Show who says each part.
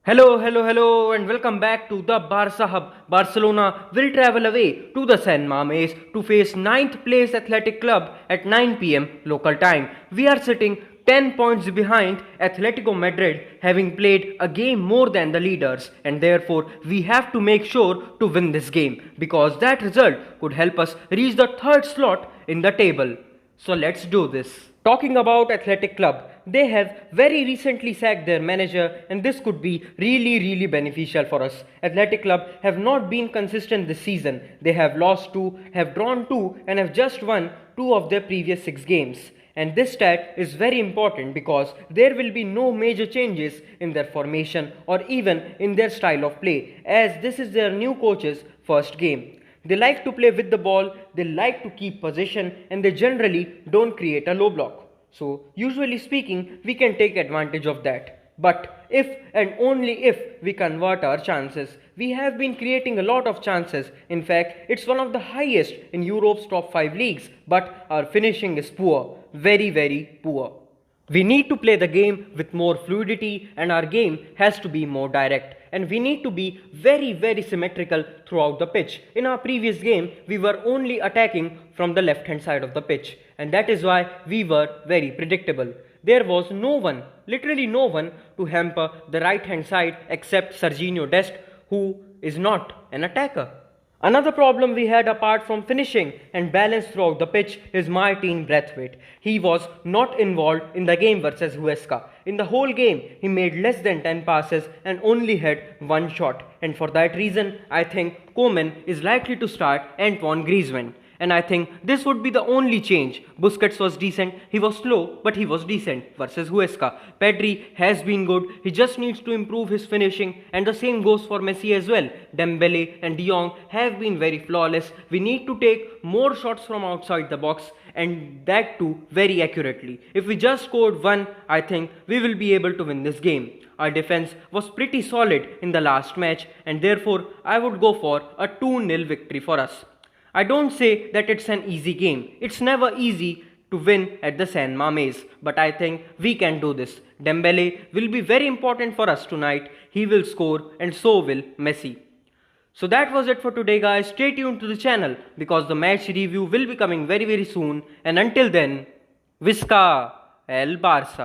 Speaker 1: Hello, and welcome back to the Barca Hub. Barcelona will travel away to the San Mamés to face ninth place Athletic Club at 9 pm local time. We are sitting 10 points behind Atletico Madrid, having played a game more than the leaders, and therefore we have to make sure to win this game because that result could help us reach the third slot in the table. So let's do this. Talking about Athletic Club, they have very recently sacked their manager, and this could be really beneficial for us. Athletic Club have not been consistent this season. They have lost 2, have drawn 2, and have just won 2 of their previous 6 games. And this stat is very important because there will be no major changes in their formation or even in their style of play, as this is their new coach's first game. They like to play with the ball, they like to keep possession, and they generally don't create a low block. So, usually speaking, we can take advantage of that. But if and only if we convert our chances, we have been creating a lot of chances. In fact, it's one of the highest in Europe's top 5 leagues, but our finishing is poor, very poor. We need to play the game with more fluidity, and our game has to be more direct. And we need to be very symmetrical throughout the pitch. In our previous game, we were only attacking from the left hand side of the pitch, and that is why we were very predictable. There was no one, literally no one, to hamper the right hand side except Serginho Dest, who is not an attacker. Another problem we had apart from finishing and balance throughout the pitch is Martin Braithwaite. He was not involved in the game versus Huesca. In the whole game, he made less than 10 passes and only had 1 shot. And for that reason, I think Koeman is likely to start Antoine Griezmann. And I think this would be the only change. Busquets was decent, he was slow, but he was decent versus Huesca. Pedri has been good, he just needs to improve his finishing, and the same goes for Messi as well. Dembele and De Jong have been very flawless. We need to take more shots from outside the box, and that too very accurately. If we just scored 1, I think we will be able to win this game. Our defense was pretty solid in the last match, and therefore I would go for a 2-0 victory for us. I don't say that it's an easy game. It's never easy to win at the San Mamés, but I think we can do this. Dembele will be very important for us tonight. He will score, and so will Messi. So that was it for today, guys. Stay tuned to the channel because the match review will be coming very soon. And until then, Visca El Barça.